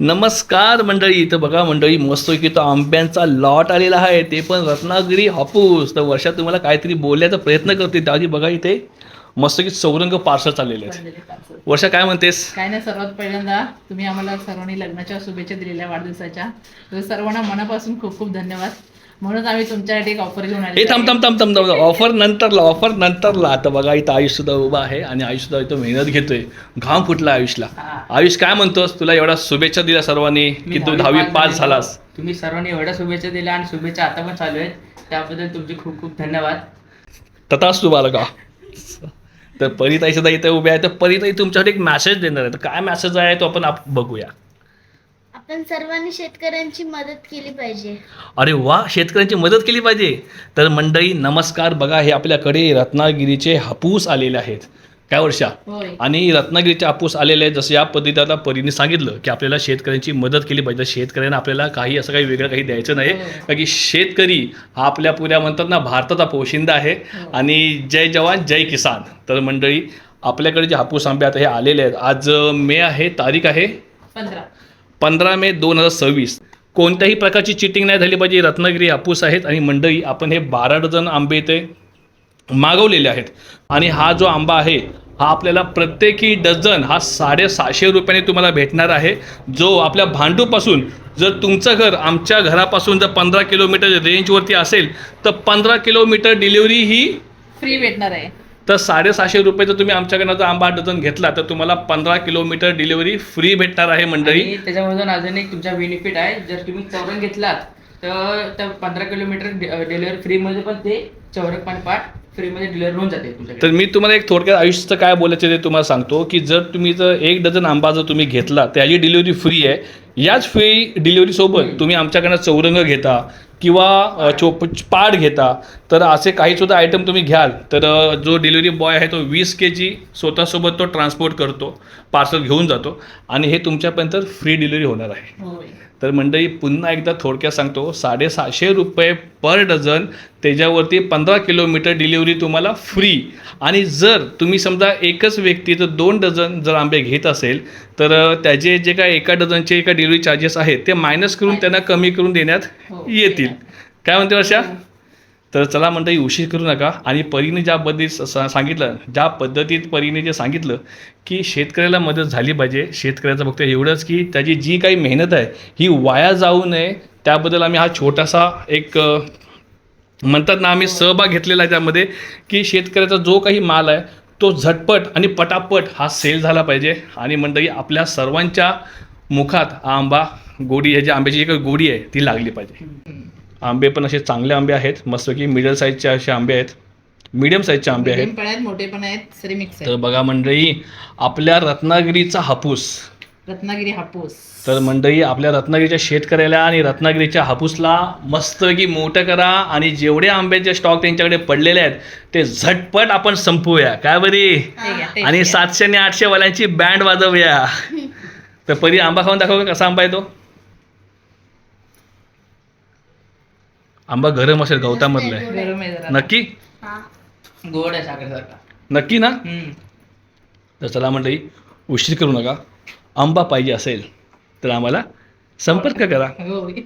नमस्कार मंडळी. इथं बघा मंडळी, मस्त की तो आंब्यांचा लॉट आलेला आहे, ते पण रत्नागिरी हापूस. तर वर्षात तुम्हाला काहीतरी बोलण्याचा प्रयत्न करते त्याआधी बघा इथे मस्त की चौरंग पार्सल चाललेले आहेत. बनलेले पार्सल. वर्षा काय म्हणतेस? काय नाही, सर्वात पहिल्यांदा तुम्ही आम्हाला सर्वांनी लग्नाच्या शुभेच्छा दिलेल्या वाढदिवसाच्या, तर सर्वांना मनापासून खूप खूप धन्यवाद. म्हणून आम्ही तुमच्यासाठी एक ऑफर घेऊन आले. हे थांब थांब थांब थांब थांब, ऑफर नंतरला. आता बघा इथं आयुष सुद्धा उभा आहे आणि आयुष सुद्धा इथं मेहनत घेतोय, घाम फुटला आयुषला. आयुष काय म्हणतोस, तुला एवढा शुभेच्छा दिल्या सर्वांनी की तू 10वी पास झालास. तुम्ही सर्वांनी एवढ्या शुभेच्छा दिल्या आणि शुभेच्छा आता पण चालू आहेत, त्याबद्दल तुमचे खूप खूप धन्यवाद. तथाच तू बालका. तर परिताई सुद्धा इथे उभे आहे. तर परिताई तुमच्यासाठी एक मेसेज देणार आहे. तर काय मेसेज आहे तो आपण बघूया. आपण सर्वांनी शेतकऱ्यांची मदत केली पाहिजे. अरे वा, शेतकऱ्यांची मदत केली पाहिजे. तर मंडळी नमस्कार. बघा हे आपल्याकडे रत्नागिरीचे हापूस आलेले आहेत. काय वर्षा? होय. आणि रत्नागिरीचे हापूस आलेले आहेत. जसं या पद्धतीत आता परीने सांगितलं की आपल्याला शेतकऱ्यांची मदत केली पाहिजे. शेतकऱ्यांना आपल्याला काही असं काही वेगळं काही द्यायचं नाही, कारण की शेतकरी हा आपल्या पुऱ्या म्हणतात ना भारताचा पोशिंदा आहे. आणि जय जवान जय किसान. तर मंडळी आपल्याकडे जे हापूस आंबे आता हे आलेले आहेत. आज मे आहे, तारीख आहे 15 मे 2026. कोणत्याही प्रकारची चिटिंग नाही झाली पाहिजे. रत्नागिरी हापूस आहेत. आणि मंडळी आपण हे 12 डझन आंबे इथे मागवलेले आहेत. आणि हा जो आंबा आहे हा आपल्याला प्रत्येकी डझन हा 750 रुपयाने तुम्हाला भेटणार आहे. जो आपल्या भांडूपासून, जर तुमचं घर आमच्या घरापासून जर 15 किलोमीटर रेंजवरती असेल तर 15 किलोमीटर डिलिव्हरी ही फ्री भेटणार आहे. तर 750 रुपये जर तुम्ही आमच्याकडनं जर आंबा डझन घेतला तर तुम्हाला 15 किलोमीटर डिलिव्हरी फ्री भेटणार आहे मंडळी. आणि त्याच्यामधून अजून एक तुमचा बेनिफिट आहे, जर तुम्ही चौरंग घेतलात तर 15 किलोमीटर डिलिव्हरी फ्रीमध्ये पण ते चौरंग पण पाठ फ्रीमध्ये डिलिव्हरी होऊन जाते तुमच्याकडे. तर मी तुम्हाला एक थोडक्यात आयुष्याचं काय बोलायचं ते तुम्हाला सांगतो की जर तुम्ही जर 1 डझन आंबा जर तुम्ही घेतला त्याची डिलिव्हरी फ्री आहे. याच फ्री डिलिव्हरीसोबत तुम्ही आमच्याकडनं चौरंग घेता किंवा पाड घेता तर असे काहीसुद्धा आयटम तुम्ही घ्याल तर जो डिलिव्हरी बॉय आहे तो 20 kg स्वतःसोबत तो ट्रान्सपोर्ट करतो, पार्सल घेऊन जातो आणि हे तुमच्यापर्यंत फ्री डिलिव्हरी होणार आहे. होय. तर मंडळी पुन्हा एकदा थोडक्यात सांगतो, 750 रुपये पर डझन, त्याच्यावरती 15 किलोमीटर डिलिव्हरी तुम्हाला फ्री. आणि जर तुम्ही समजा एकच व्यक्ती जर 2 डझन जर आंबे घेत असेल तर त्याचे जे काय एका डझनचे एका डिलिव्हरी चार्जेस आहेत ते मायनस करून त्यांना कमी करून देण्यात येतील. काय म्हणते वर्षा? तर चला मंडळी उशीर करू नका. आणि परीने ज्या सांगितलं, ज्या पद्धतीत परीने जे सांगितलं की शेतकऱ्याला मदत झाली पाहिजे, शेतकऱ्याचं फक्त एवढंच की त्याची जी काही मेहनत आहे ही वाया जाऊ नये, त्याबद्दल आम्ही हा छोटासा एक म्हणतात ना आम्ही सहभाग घेतलेला आहे त्यामध्ये, की शेतकऱ्याचा जो काही माल आहे तो झटपट आणि पटापट हा सेल झाला पाहिजे. आणि मंडळी आपल्या सर्वांच्या मुखात हा आंबा गोडी, ह्याची आंब्याची जी काही गोडी आहे ती लागली पाहिजे. आंबे पण असे चांगले आंबे आहेत, मस्त की मिडल साईजचे असे आंबे आहेत, मीडियम साईजचे आंबे आहेत. medium पण आहेत, मोठे पण आहेत, सरी मिक्स तर आहे. बघा मंडळी आपल्या रत्नागिरीचा हापूस. रत्नागिरी हापूस. तर मंडळी आपल्या रत्नागिरीच्या शेतकऱ्याला आणि रत्नागिरीच्या हापूसला मस्त की मोठं करा आणि जेवढे आंब्याचे स्टॉक त्यांच्याकडे पडलेले आहेत ते झटपट आपण संपवूया. काय बरी? आणि 700 आणि 800 वाल्यांची बँड वाजवूया. तर परी आंबा खाऊन दाखव, कसा आंबा आहे तो. आंबा गरम असेल, गवतामधला आहे. गरम आहे जरा. नक्की? हा. गोड आहे साखरेसारखा. नक्की ना? तर चला मंडळी उशीर करू नका. आंबा पाहिजे असेल तर आम्हाला संपर्क करा. होय.